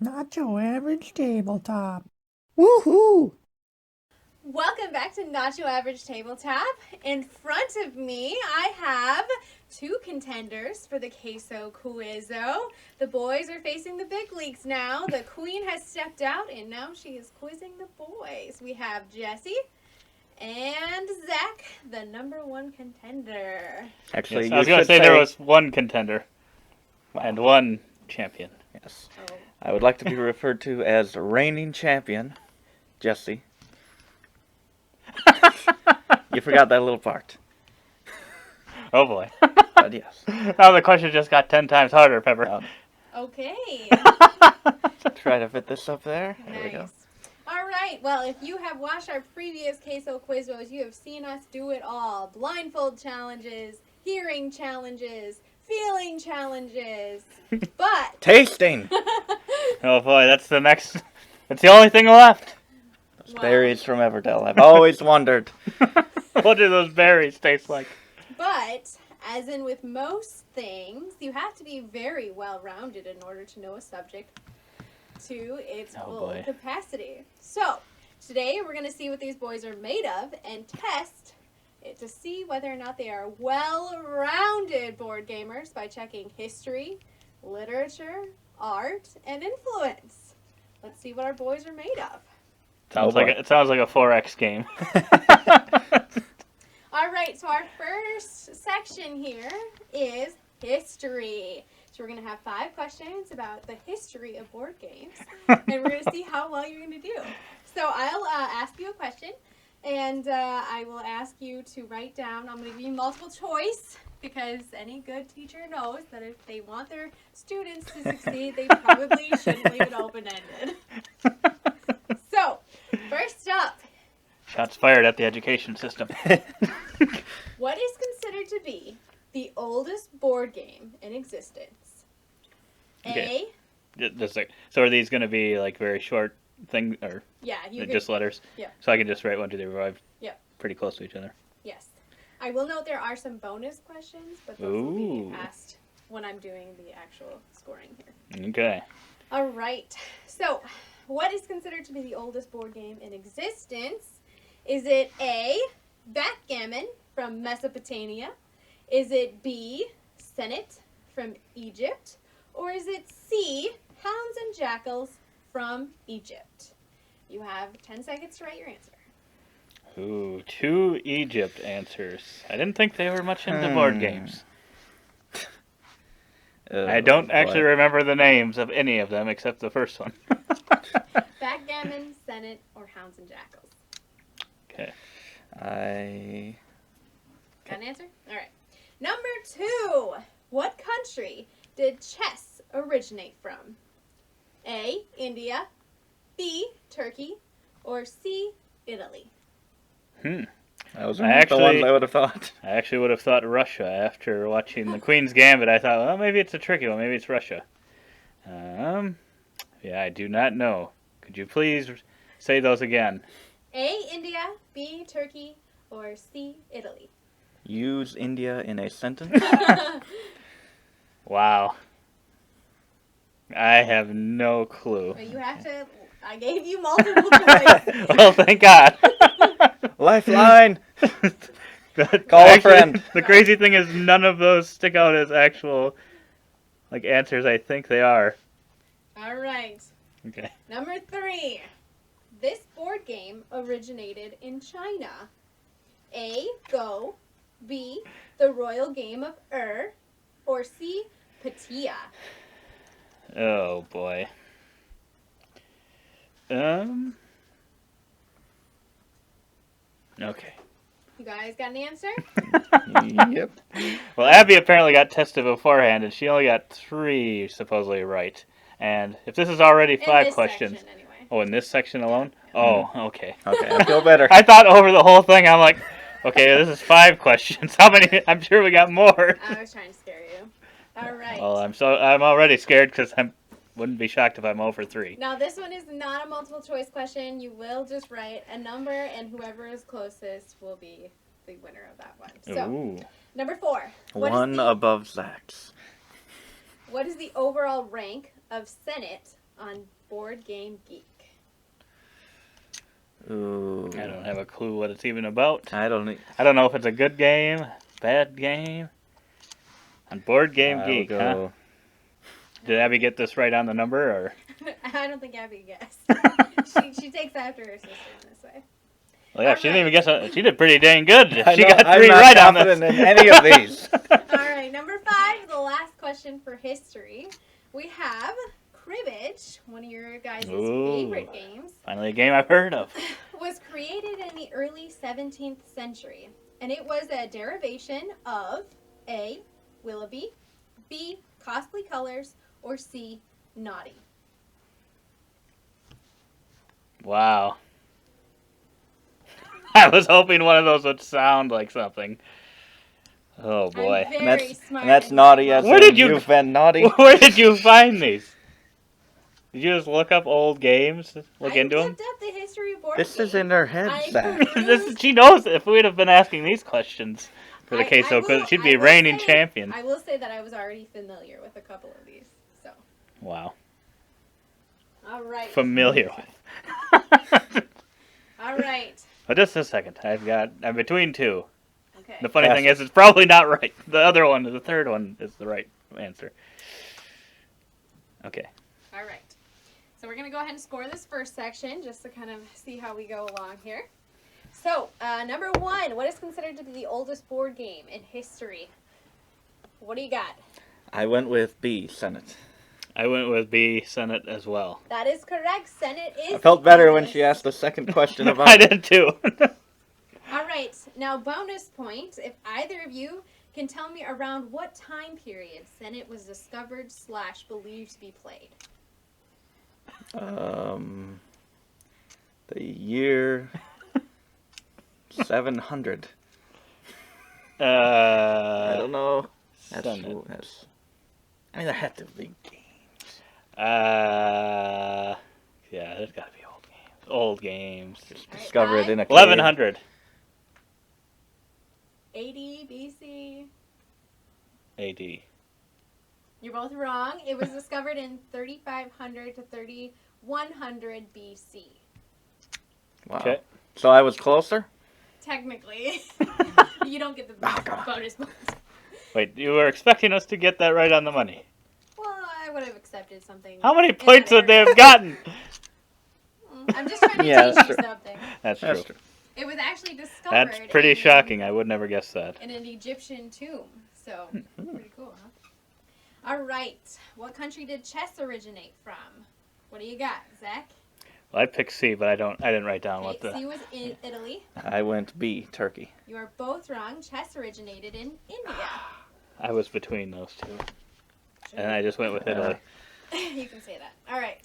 Not your average tabletop. Woohoo! Welcome back to Not Your Average Tabletop. In front of me, I have two contenders for the Queso Quiz-O. The boys are facing the big leagues now. The queen has stepped out, and now she is quizzing the boys. We have Jesse and Zach, the number one contender. Actually, Yes, you I was going to should say there was one contender and one champion. Yes. Oh. I would like to be referred to as reigning champion, Jesse. You forgot that little part. Oh boy. But yes. Now the question just got 10 times harder, Pepper. Okay. Try to fit this up there. There we go. Nice. All right. Well, if you have watched our previous Queso Quiz-Os, you have seen us do it all. Blindfold challenges, hearing challenges, feeling challenges. But Tasting! Oh boy, that's the only thing left. Those Wow. berries from Everdell. I've always wondered. What do those berries taste like? But, as in with most things, you have to be very well-rounded in order to know a subject to its full boy. capacity. So, today we're going to see what these boys are made of and test it to see whether or not they are well-rounded board gamers by checking history, literature, art, and influence. Let's see what our boys are made of. It sounds like a 4X game. All right, so our first section here is history. So we're going to have 5 questions about the history of board games, and we're going to see how well you're going to do. So I'll ask you a question, and I will ask you to write down. I'm going to give you multiple choice, because any good teacher knows that if they want their students to succeed, they probably shouldn't leave it open-ended. So, first up, Shots fired at the education system. what is considered to be the oldest board game in existence? Okay. So are these going to be like very short things, or Yeah, you can. just letters? Yeah. So I can just write 1, 2, 3, 4, 5. Yeah. Pretty close to each other. Yes. I will note there are some bonus questions, but those will be Ooh. asked when I'm doing the actual scoring here. Okay. All right. So, what is considered to be the oldest board game in existence? Is it A, backgammon from Mesopotamia? Is it B, senet from Egypt? Or is it C, hounds and jackals from Egypt? You have 10 seconds to write your answer. Ooh, 2 Egypt answers. I didn't think they were much into board games. I don't actually remember the names of any of them except the first one. Backgammon, senet, or hounds and jackals? Okay. Got an answer? All right. Number 2. What country did chess originate from? A, India, B, Turkey, or C, Italy? That was the ones I would have thought. I actually would have thought Russia after watching the Queen's Gambit. I thought, well, maybe it's a tricky one. Maybe it's Russia. Yeah, I do not know. Could you please say those again? A, India, B, Turkey, or C, Italy? Use India in a sentence. Wow. I have no clue. But you have to. I gave you multiple choice. Well, thank God. Lifeline! But Call a actually, friend. The crazy thing is none of those stick out as actual answers. I think they are. All right. Okay. Number 3. This board game originated in China. A, Go, B, the royal game of or C, Patia? Oh boy. Okay. You guys got an answer? Yep. Well, Abby apparently got tested beforehand, and she only got 3 supposedly right. And if this is already 5 this questions, section, anyway. oh, in this section alone, oh, okay. Okay, I feel better. I thought over the whole thing, I'm like, okay, this is 5 questions. How many? I'm sure we got more. I was trying to scare you. All right. Well, I'm already scared because I wouldn't be shocked if I'm over 3. Now, this one is not a multiple choice question. You will just write a number, and whoever is closest will be the winner of that one. So, Ooh. number 4. One above Zach's. What is the overall rank of senet on Board Game Geek? Ooh. I don't have a clue what it's even about. I don't. I don't know if it's a good game, bad game. On Board Game I'll Geek, huh? go. Did Abby get this right on the number, or? I don't think Abby guessed. she takes after her sister in this way. Well, yeah, All she didn't right. even guess. She did pretty dang good. I She know, got I'm 3 not right on this. confident in any of these. All right, number 5, the last question for history. We have Cribbage, one of your guys' Ooh. favorite games, Finally, a game I've heard of. was created in the early 17th century, and it was a derivation of A, Willoughby, B, costly colors, or C, naughty. Wow. I was hoping one of those would sound like something. Oh boy. I'm very And smart. that's naughty as Where in did you- you've been naughty. Where did you find these? Did you just look up old games? Look I into them? looked up the history of board This is games. in her head, I Zach. perused- She knows if we'd have been asking these questions for the I Queso will- Quiz, she'd I be will reigning say- champion. I will say that I was already familiar with a couple of these. So, Wow. all right. Familiar with. All right. But just a second. I'm between 2. Okay. The funny Pass thing it. is, it's probably not right. The other one, the third one, is the right answer. Okay. All right. So we're going to go ahead and score this first section just to kind of see how we go along here. So, number 1, what is considered to be the oldest board game in history? What do you got? I went with B, Senate. I went with B, Senate as well. That is correct. Senate is. I felt better when oldest. she asked the second question about I did too. All right. Now, bonus point. If either of you can tell me around what time period Senate was discovered / believed to be played. The year 700. I don't know. That's, Senate. I mean, there had to be games. Yeah, there's got to be old games. Old games. Just Right, discover it five. in a cave. 1100 80 BC. AD. You're both wrong. It was discovered in 3500 to 3100 BC. Wow. Okay. So I was closer? Technically. You don't get the Oh, God. bonus points. Wait, you were expecting us to get that right on the money. Well, I would have accepted something. How many in points that would they area. have gotten? I'm just trying to Yeah, teach that's you true. something. That's That's true. true. It was actually discovered. That's pretty in- shocking. I would never guess that. In an Egyptian tomb. So, pretty cool, huh? All right. What country did chess originate from? What do you got, Zach? Well, I picked C, but I didn't write down what Okay, the. C was in Italy. I went B, Turkey. You are both wrong. Chess originated in India. I was between those two, and I just went with Italy. You can say that. All right.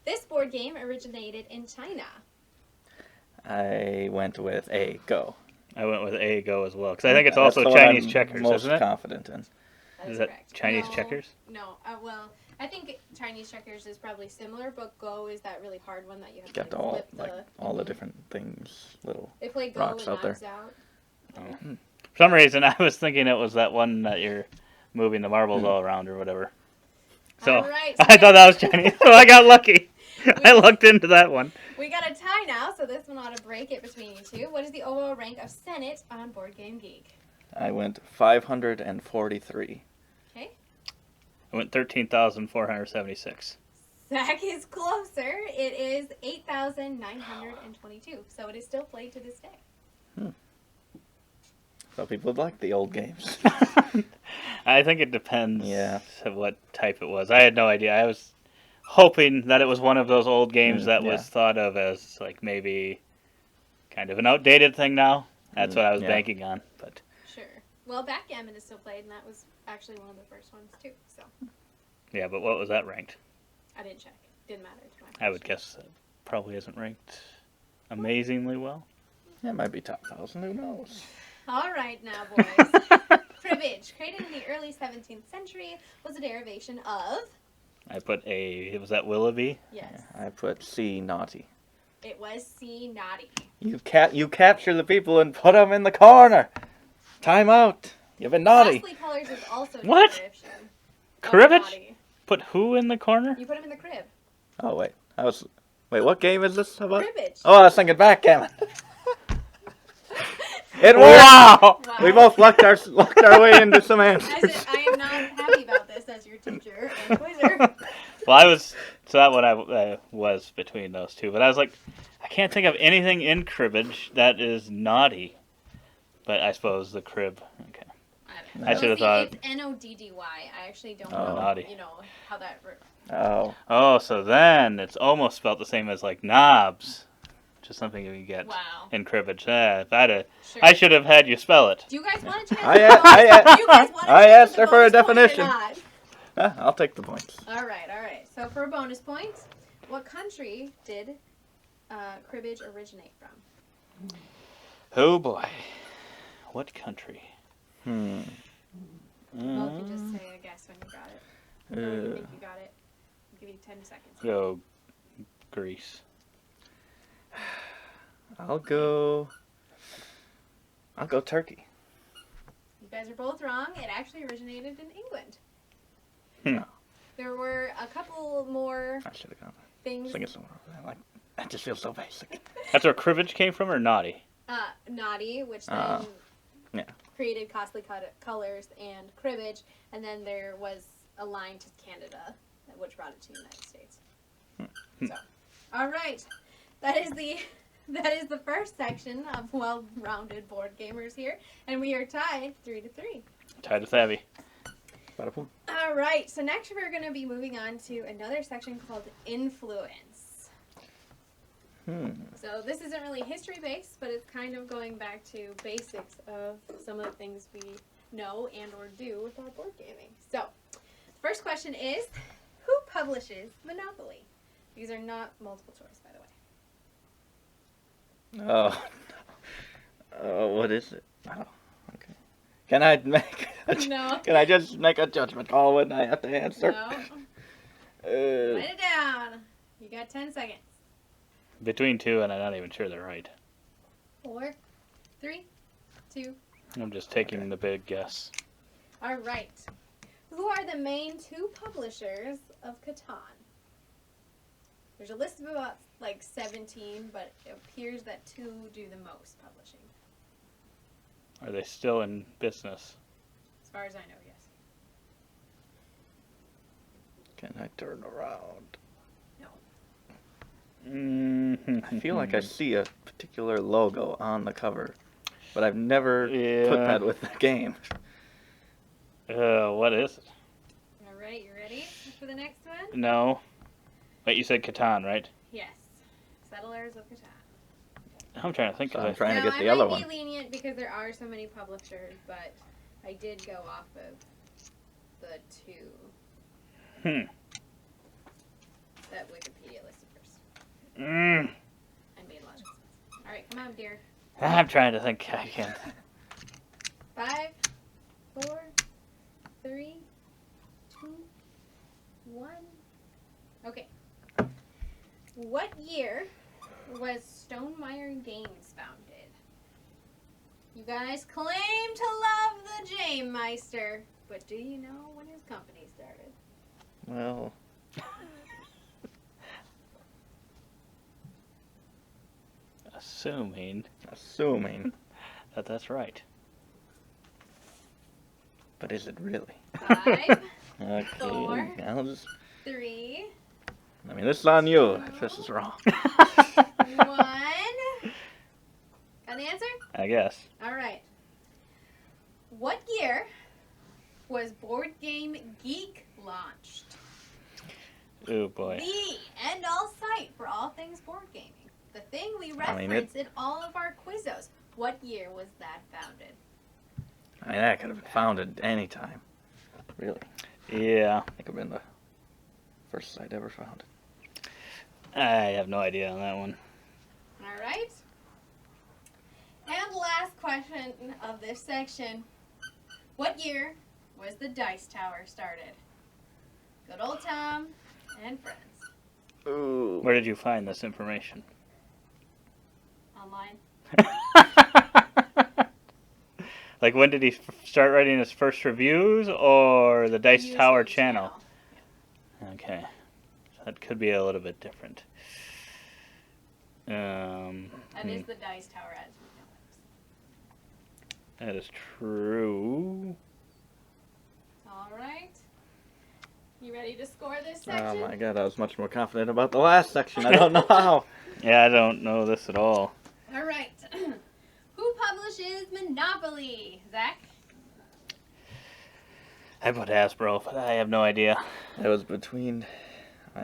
This board game originated in China. I went with A, Go. I went with A, Go as well, because I think it's That's also the one Chinese I'm checkers, most isn't it? confident in. That Is is that correct. Chinese No, checkers? No. Well, I think Chinese checkers is probably similar, but Go is that really hard one that you have Got to all flip the... like all the different things, little. They play Go rocks and out there. Knives Out. For some reason, I was thinking it was that one that you're moving the marbles all around or whatever. So All right, so I thought that was Chinese, so I got lucky. I looked into that one. We got a tie now, so this one ought to break it between you two. What is the overall rank of Senate on Board Game Geek? I went 543. Okay. I went 13,476. Zach is closer. It is 8,922. So it is still played to this day. So people would like the old games. I think it depends Yeah. what type it was. I had no idea. I was hoping that it was one of those old games that was Yeah. thought of as like maybe kind of an outdated thing now. That's what I was Yeah. banking on. But Sure. Well, backgammon is still played, and that was actually one of the first ones, too. So yeah, but what was that ranked? I didn't check. Didn't matter to my I would question. guess that probably isn't ranked amazingly well. It might be top 1,000. Who knows? All right now, boys. Cribbage, created in the early 17th century, was a derivation of... I put A. Was that Willoughby? Yes. I put C, Naughty. It was C, naughty. You capture the people and put them in the corner. Time out. You've been naughty. Costly colors is also a What? description of Cribbage? naughty. Put who in the corner? You put him in the crib. Oh, wait. Wait, what game is this about? Cribbage. Oh, I was thinking backgammon. It worked! Wow! Wow. We both lucked our way into some As answers. in, I am not happy about this as your teacher and quizzer. Well, that one I was between those two, but I was like, I can't think of anything in cribbage that is naughty. But I suppose the crib. Okay. I should have thought. It's Noddy. I actually don't Oh. know. Naughty. You know how that. Oh. Oh, so then it's almost spelled the same as like knobs, just something you get Wow. in cribbage. If I Sure. should have had you spell it. Do you guys want a chance? I to asked her for a definition. I'll take the points. All right. So for a bonus point, what country did cribbage originate from? Oh boy, what country? Well, you can just say a guess when you got it. Or you think you got it. I'll give you 10 seconds. Go Greece. I'll go Turkey. You guys are both wrong. It actually originated in England. No. There were a couple more I should have gone. things. Sing it somewhere. That just feels so basic. That's where cribbage came from, or naughty? Naughty, which then yeah. created costly colors and cribbage, and then there was a line to Canada, which brought it to the United States. So, all right, that is the first section of well-rounded board gamers here, and we are tied 3-3. Tied with Abby. Bada boom. All right, so next we're going to be moving on to another section called influence. So this isn't really history-based, but it's kind of going back to basics of some of the things we know and or do with our board gaming. So, the first question is, who publishes Monopoly? These are not multiple choice, by the way. Oh, what is it? Oh, okay. Can I No. Can I just make a judgment call when I have to answer? No. Write it down. You got 10 seconds. Between two, and I'm not even sure they're right. 4, 3, 2. I'm just taking the big guess. All right. Who are the main two publishers of Catan? There's a list of about 17, but it appears that two do the most publishing. Are they still in business? As far as I know, yes. Can I turn around? No. I feel like I see a particular logo on the cover, but I've never put that with the game. What is it? All right, you ready for the next one? No. Wait, you said Catan, right? Yes. Settlers of Catan. I'm trying to think So of I'm it. trying to Now, get the other I one. might be lenient because there are so many publishers, but I did go off of the two that Wikipedia listed first. I made logic sense. All right, come on, dear. I'm trying to think. I can't. 5, 4, 3, 2, 1. Okay. What year was Stonemaier Games founded? You guys claim to love the Jamemeister, but do you know when his company started? Well, Assuming that that's right. But is it really? 5, Okay. 4. I'll just, 3, this is on you if this is wrong. 1. Got the answer? I guess. All right. What year was Board Game Geek launched? Oh boy. The end-all site for all things board gaming. The thing we reference in all of our Quiz-Os. What year was that founded? That could have been founded any time. Really. Yeah. It could have been the first site ever founded. I have no idea on that one. All right. And last question of this section. What year was the Dice Tower started? Good old Tom and friends. Ooh. Where did you find this information? Online. Like, when did he start writing his first reviews, or the Dice YouTube Tower channel? that could be a little bit different. That is the dice tower as we know it. That is true. All right. You ready to score this Oh section? my god, I was much more confident about the last section. I don't know how. Yeah, I don't know this at all. All right. Who publishes Monopoly? Zach? I put Hasbro, but I have no idea. It was between...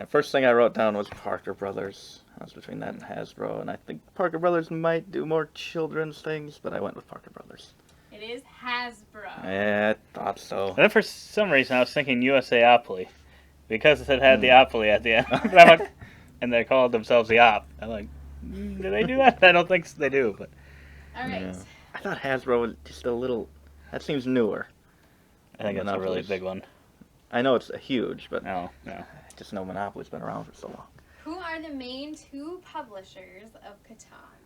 first thing I wrote down was Parker Brothers. I was between that and Hasbro, and I think Parker Brothers might do more children's things, but I went with Parker Brothers. It is Hasbro. Yeah, I thought so. And then for some reason I was thinking USAopoly, because it had the opoly at the end. But I'm like, and they called themselves the Op. I'm like, do they do that? I don't think they do, but... All right. Yeah. I thought Hasbro was just a little... That seems newer. I think it's a really big one. I know it's huge, but No. I just know Monopoly's been around for so long. Who are the main two publishers of Catan?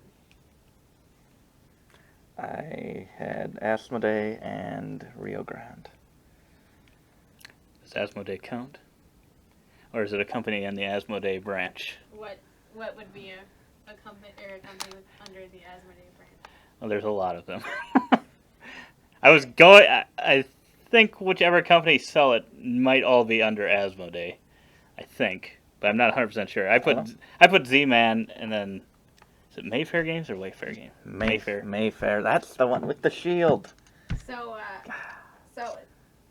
I had Asmodee and Rio Grande. Does Asmodee count? Or is it a company in the Asmodee branch? What would be a company or a company under the Asmodee brand? Well, there's a lot of them. I think whichever company sell it might all be under Asmodee. I think. But I'm not 100% sure. I put Z-Man and then... Is it Mayfair Games or Wayfair Games? Mayfair. That's the one with the shield. So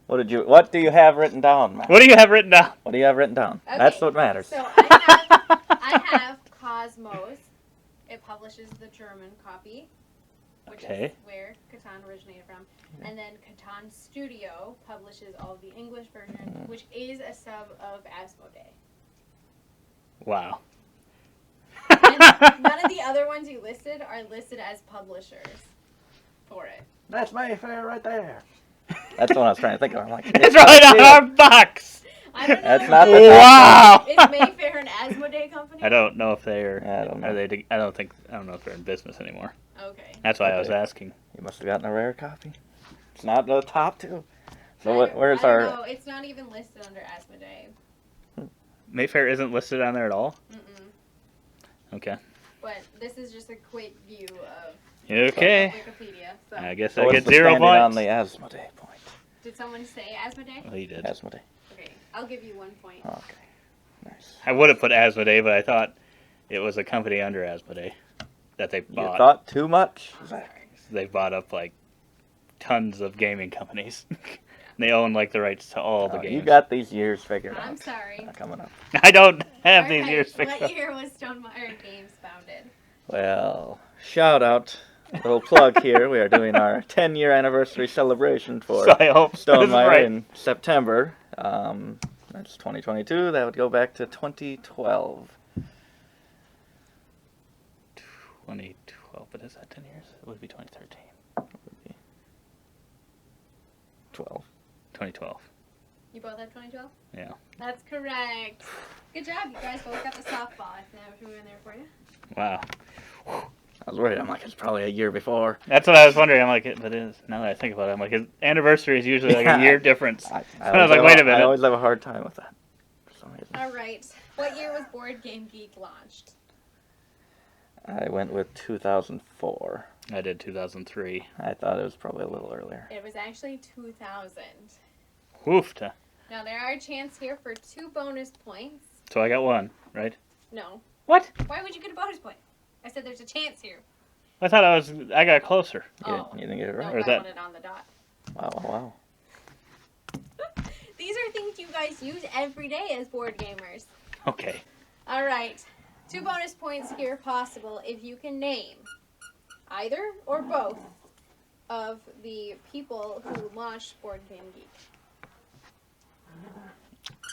What do you have written down, Matt? What do you have written down? What do you have written down? Okay, That's what matters. So I have Cosmos. It publishes the German copy, which is where Catan originated from. And then Catan Studio publishes all the English version, which is a sub of Asmodee. Wow. And none of the other ones you listed are listed as publishers for it. That's Mayfair right there. That's what I was trying to think of. I'm like, It's right on our box! I don't know. That's not the Wow! Is Mayfair an Asmodee company? I don't know if they're... I don't know. I don't know if they're in business anymore. Okay. That's why I was asking. You must have gotten a rare copy. It's not the top two. So I don't know. It's not even listed under Asmodee. Mayfair isn't listed on there at all? Mm-mm. Okay. But this is just a quick view of Okay. Wikipedia. So. I guess So I what's get the 0 standing points. on the Asmodee point? Did someone say Asmodee? Well, he did. Asmodee. Okay, I'll give you 1 point. Okay. Nice. I would have put Asmodee, but I thought it was a company under Asmodee that they bought. You thought too much? They bought up like tons of gaming companies. They own like the rights to all the games. You got these years figured out. I'm sorry. Not coming up. I don't have these Alright, years figured What out. year was Stonemaier Games founded? Well, shout out. Little plug here. We are doing our 10-year anniversary celebration for So I hope this is Stonemaier right. in September. That's 2022. That would go back to 2012. 2012, but is that 10 years? It would be 2013. 12. 2012. You both have 2012? Yeah. That's correct. Good job. You guys both got the softball. I think that was in there for you. Wow. I was worried. I'm like, it's probably a year before. That's what I was wondering. I'm like, but it is, now that I think about it, I'm like, his anniversary is usually like a year difference. I was like, wait a minute. I always have a hard time with that. For some reason. All right. What year was Board Game Geek launched? I went with 2004. I did 2003. I thought it was probably a little earlier. It was actually 2000. Woofta. Now, there are a chance here for 2 bonus points. So I got 1, right? No. What? Why would you get a bonus point? I said there's a chance here. I thought I got closer. Oh. You didn't get it right? No, Or is I that- want it on the dot. Wow. These are things you guys use every day as board gamers. Okay. All right. 2 bonus points here possible if you can name either or both of the people who launched Board Game Geek.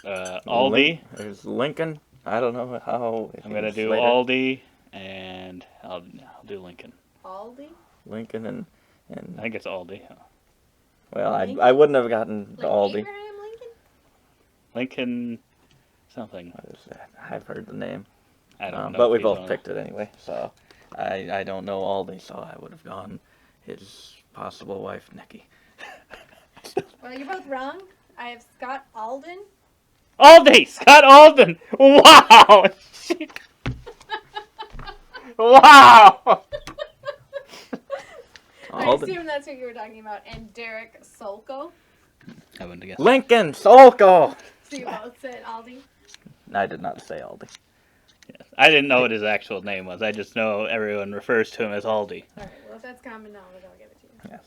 Aldi. There's Lincoln. I don't know how. I'm going to do later. Aldi, and I'll do Lincoln. Aldi? Lincoln and I think it's Aldi. well, Lincoln? I wouldn't have gotten Like the Aldi. Abraham Lincoln? Lincoln something. What is that? I've heard the name. I don't know. But we if you both know. picked it anyway, so I don't know Aldi, so I would have gone his possible wife, Nikki. Well, you're both wrong. I have Scott Alden Aldi! Scott Alden! Wow! Wow! I Alden. assume that's what you were talking about. And Derek Solko. I wouldn't have guessed. Lincoln Solko. So you both said Aldi. I did not say Aldi. Yes. I didn't know what his actual name was. I just know everyone refers to him as Aldi. Alright, well if that's common knowledge, I'll give it to you. Yes.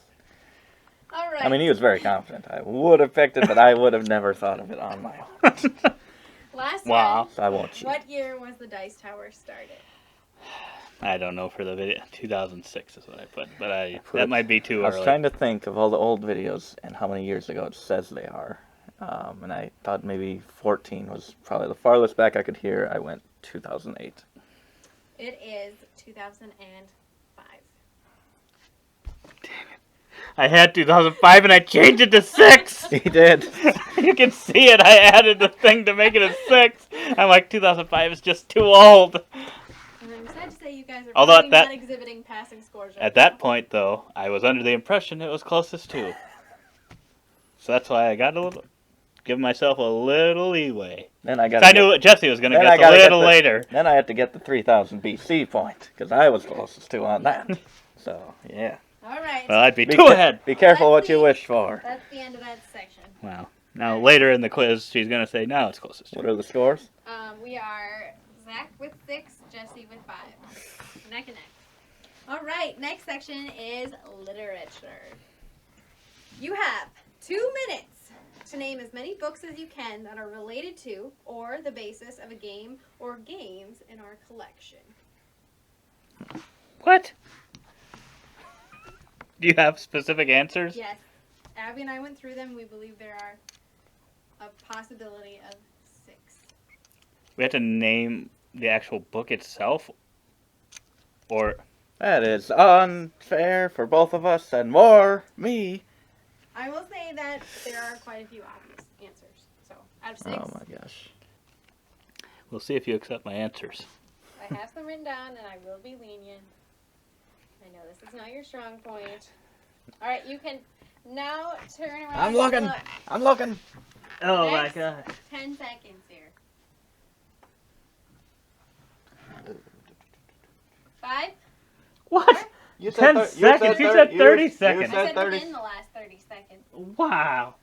Alright. I mean, he was very confident. I would have picked it, but I would have never thought of it on my own. Last Wow. one. So I won't cheat. What year was the Dice Tower started? I don't know for the video. 2006 is what I put, but put that it- might be too I was early. trying to think of all the old videos and how many years ago it says they are. And I thought maybe 14 was probably the farthest back I could hear. I went 2008. It is 2005. I had 2005 and I changed it to 6. He did. You can see it. I added the thing to make it a 6. I'm like, 2005 is just too old. And I'm sad to say you guys are Although probably at that- not exhibiting passing scores right At that point, though, I was under the impression it was closest to. So that's why I got give myself a little leeway. Then I got. 'Cause I knew Jesse was going to Then guess I a gotta get little the- later. Then I had to get the 3000 BC point because I was closest to on that. So yeah. Alright. Well, I'd be Be too ca- ahead. Be careful Let's what you see. wish for. That's the end of that section. Wow. Now, later in the quiz, she's going to say, now it's closest to. What are the scores? We are Zach with 6, Jesse with 5. Neck and neck. Alright, next section is literature. You have 2 minutes to name as many books as you can that are related to or the basis of a game or games in our collection. What? Do you have specific answers? Yes. Abby and I went through them. We believe there are a possibility of 6. We have to name the actual book itself? Or... That is unfair for both of us and more me. I will say that there are quite a few obvious answers. So, out of 6, Oh my gosh. We'll see if you accept my answers. I have some written down and I will be lenient. I know this is not your strong point. Alright, you can now turn around. I'm looking. and look. I'm looking. Oh Next. my god. 10 seconds here. 5? What? You 10 seconds? You said 30 seconds. I You said 30. within the last 30 seconds. Wow.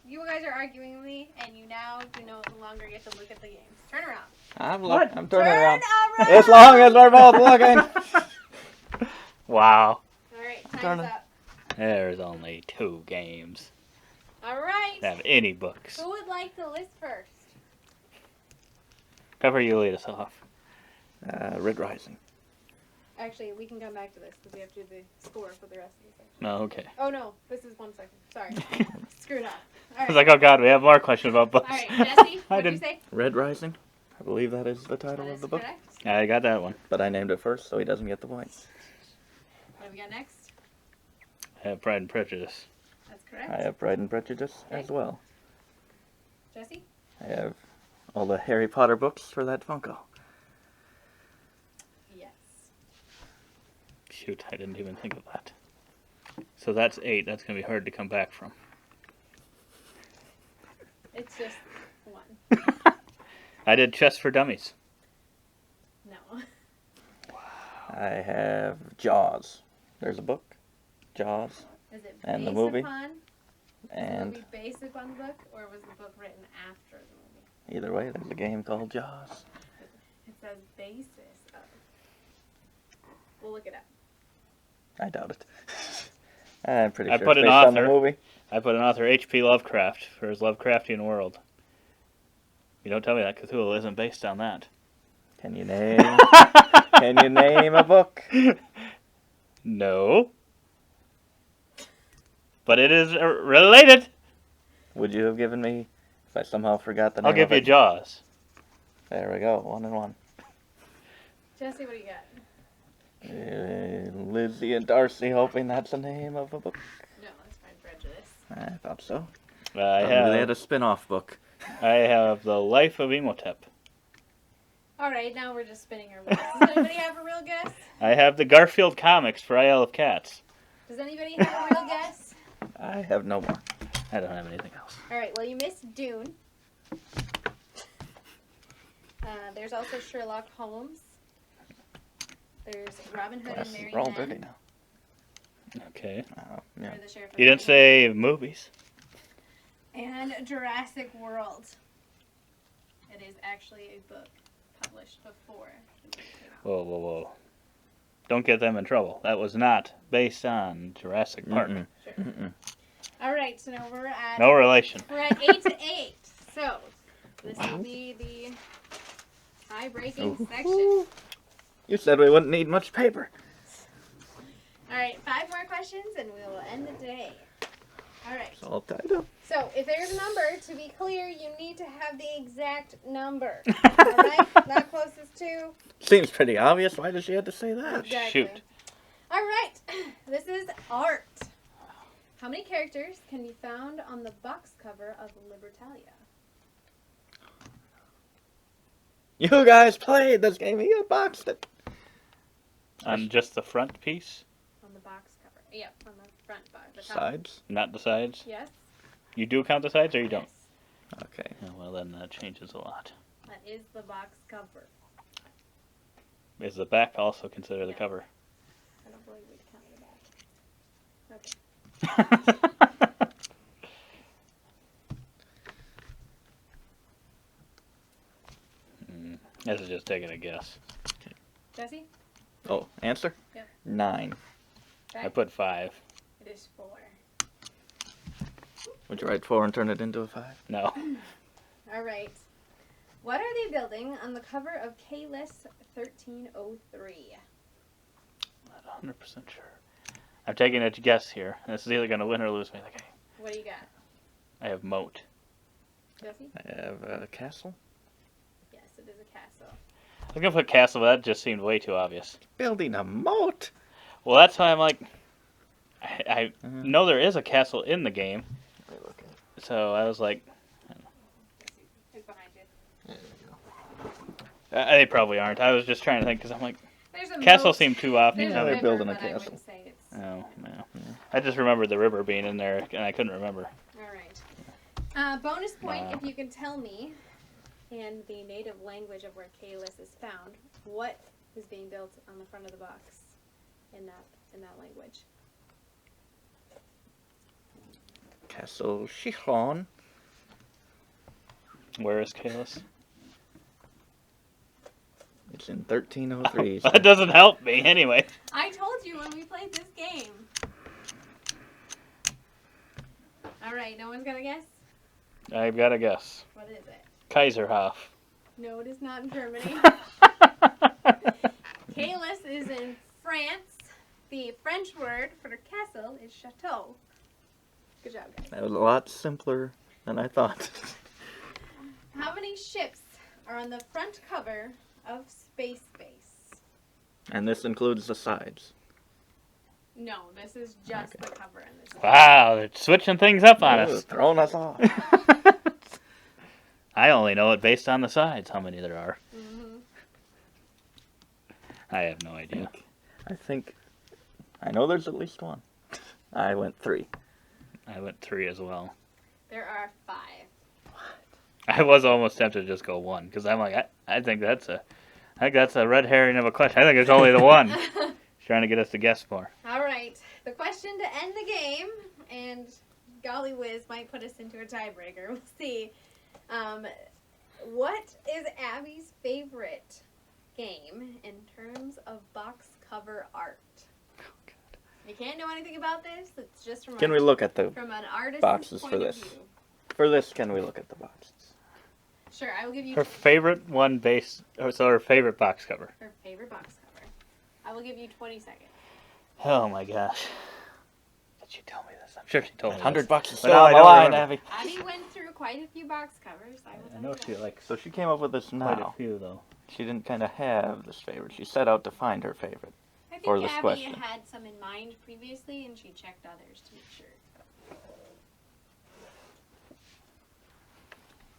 You guys are arguing with me, and you now do no longer get to look at the games. Turn around. I'm What? looking. I'm turning Turn around. around! As long as we're both looking. Wow. Alright, Turn time's it. up. There's only 2 games Alright. that have any books. Who would like to list first? Pepper, you lead us off. Red Rising. Actually, we can come back to this because we have to do the score for the rest of the section. No, okay. Oh no, this is 1 second. Sorry. Screwed up. I Alright. was like, oh god, we have more questions about books. Alright, Jesse, I what'd you didn't. say? Red Rising. I believe that is the title That of is the book. correct. I got that one. But I named it first, so he doesn't get the point. What do we got next? I have Pride and Prejudice. That's correct. I have Pride and Prejudice as well. Jesse? I have all the Harry Potter books for that Funko. Yes. Shoot, I didn't even think of that. So that's 8. That's going to be hard to come back from. It's just 1. I did Chess for Dummies. No. I have Jaws. There's a book. Jaws. Is it And the based movie. upon? And Was the movie based upon the book, or was the book written after the movie? either way, there's a game called Jaws. It says basis of. We'll look it up. I doubt it. I'm pretty I sure put it's an based on the author. movie. I put an author H.P. Lovecraft for his Lovecraftian world. You don't tell me that Cthulhu isn't based on that. Can you name? Can you name a book? No. But it is related. Would you have given me if I somehow forgot the name? I'll give of you it? Jaws. There we go. 1 and 1. Jesse, what do you got? Lizzie and Darcy, hoping that's the name of a book. No, that's Pride and Prejudice. I thought so. I They had have a spin-off book. The Life of Imhotep. Alright, now we're just spinning our wheels. Does anybody have a real guess? I have the Garfield comics for Isle of Cats. Does anybody have a real guess? I have no more. I don't have anything else. Alright, well you missed Dune. There's also Sherlock Holmes. There's Robin Hood and Glasses Mary are all Ann. dirty now. Okay. Yeah. Or the Sheriff of You didn't Nottingham. say movies. And Jurassic World. It is actually a book published before the movie came out. Whoa, whoa, whoa. Don't get them in trouble. That was not based on Jurassic Park. Mm-mm. Sure. Mm-mm. All right, so now we're at No relation. 8-8. So this will be the tie-breaking section. You said we wouldn't need much paper. All right, 5 more questions and we will end the day. All right. It's all tied up. So if there's a number, to be clear, you need to have the exact number. All right? Not closest to. Seems pretty obvious. Why does she have to say that? Exactly. Shoot. All right. This is art. How many characters can be found on the box cover of Libertalia? You guys played this game. You boxed it. On just the front piece, On the box cover. Yep, on the front box. The top. Sides. not the sides. Yes. You do count the sides, or you don't? Yes. Okay. Oh, well, then that changes a lot. That is the box cover. Is the back also considered the Yeah. cover? I don't believe we count the back. Okay. This is just taking a guess. Jesse? Oh, answer? Yep. 9. I put 5. It is 4. Would you write 4 and turn it into a 5? No. All right. What are they building on the cover of K-List 1303? Not 100% sure. I'm taking a guess here. This is either going to win or lose me the game. What do you got? I have moat. Jesse? I have a castle. Yes, it is a castle. I was going to put castle, but that just seemed way too obvious. Building a moat. Well, that's why I'm like, I Mhm. know there is a castle in the game, Let me look at it. so I was like, It's behind you. There you go. they probably aren't. I was just trying to think, because I'm like, There's a castle moat. seemed too obvious. There's Yeah, a they're river, building a but I castle. wouldn't say it's... Oh, no. I just remembered the river being in there, and I couldn't remember. All right. Bonus point if you can tell me, in the native language of where K-List is found, what is being built on the front of the box in that language. Castle Chichon. Where is Kalis? It's in 1303. That doesn't help me anyway. I told you when we played this game. All right, no one's gonna guess? I've got to guess. What is it? Kaiserhof. No, it is not in Germany. K-List is in France. The French word for the castle is chateau. Good job, guys. That was a lot simpler than I thought. How many ships are on the front cover of Space Base? And this includes the sides. No, this is just Okay. the cover in this. Wow, they're switching things up on Ooh, us. throwing us off. I only know it based on the sides, how many there are. Mm-hmm. I have no idea. I know there's at least one. I went 3. I went 3 as well. There are 5. I was almost tempted to just go 1, because I'm like, I think that's a red herring of a question. I think it's only the one. She's trying to get us to guess more. All right. The question to end the game, and golly whiz might put us into a tiebreaker. We'll see. What is Abby's favorite game in terms of box cover art? You can't know anything about this. It's just from Can we look at the from an artist's boxes point for of this? view. For this, can we look at the boxes? Sure, I will give you Her favorite one so her favorite box cover. her favorite box cover. I will give you 20 seconds. Oh my gosh. Did she tell me this? I'm sure she told me $100 this. is But still no, on I the don't line, remember. Abby. Abby went through quite a few box covers. I know she likes So she came up with this quite a now. few though. She didn't kind of have this favorite. She set out to find her favorite. I think for this Abby question. had some in mind previously, and she checked others to make sure.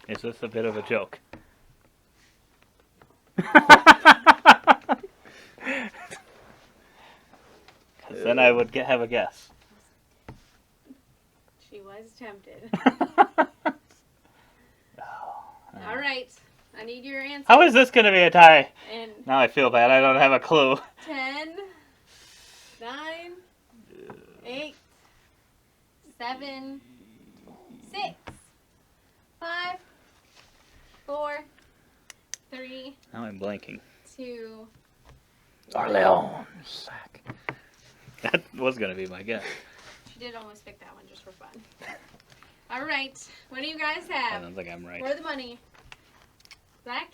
Is this a bit of a joke? Because then I would have a guess. She was tempted. Oh, All right. I need your answer. How is this going to be a tie? And Now I feel bad. I don't have a clue. 10, 9, 8, 7, 6, 5, 4, 3, Now I'm blanking. 2. Orleans sack. That was going to be my guess. She did almost pick that one just for fun. All right. What do you guys I have don't think I'm right. for the money? Zach,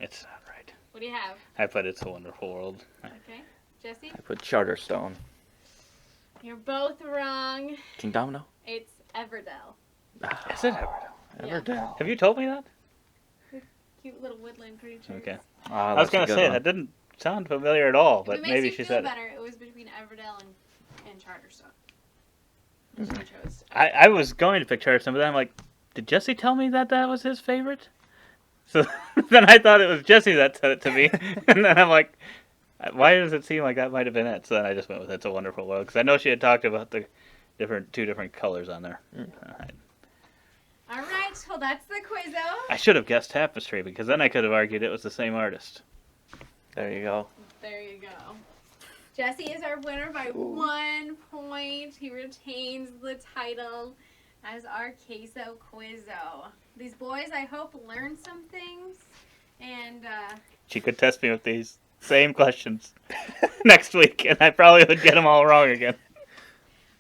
It's not right. what do you have? I put It's a Wonderful World. Okay. Jesse, I put Charterstone. you're both wrong. King Domino? It's Everdell. Is it Everdell? Everdell. Have you told me that? Cute little woodland creature. Okay. Ah, I was going that's to a good say, one. that didn't sound familiar at all, If but it makes maybe you she feel said it. better, it was between Everdell and Charterstone. She chose. I was going to pick Charterstone, but then I'm like, did Jesse tell me that was his favorite? So then I thought it was Jesse that said it to me. And then I'm like, why does it seem like that might have been it? So then I just went with It's a Wonderful World. Because I know she had talked about the two different colors on there. All right. Well, that's the Quiz-O. I should have guessed Tapestry, because then I could have argued it was the same artist. There you go. There you go. Jesse is our winner by 1 point. He retains the title as our Queso Quiz-O. These boys, I hope, learned some things. And, She could test me with these same questions next week, and I probably would get them all wrong again.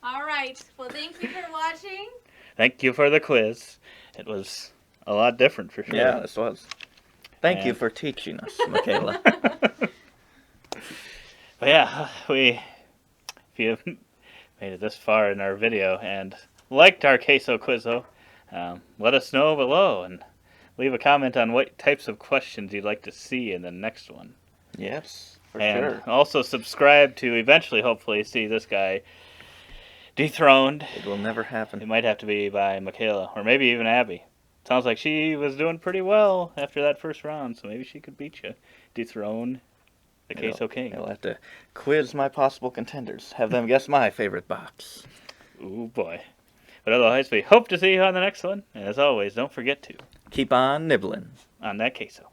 all right. Well, thank you for watching. Thank you for the quiz. It was a lot different for sure. Yeah, this was. Thank you And- for teaching us, MaKayla. But yeah, if you made it this far in our video and liked our Queso Quiz-O, let us know below and leave a comment on what types of questions you'd like to see in the next one. Yes, for And sure. also subscribe to eventually, hopefully, see this guy dethroned. It will never It happen. might have to be by MaKayla, or maybe even Abby. Sounds like she was doing pretty well after that first round, so maybe she could beat you. Dethrone the Queso King. I'll have to quiz my possible contenders. Have them guess my favorite box. Ooh, boy. But otherwise, we hope to see you on the next one. And as always, don't forget to, Keep on nibbling. on that queso.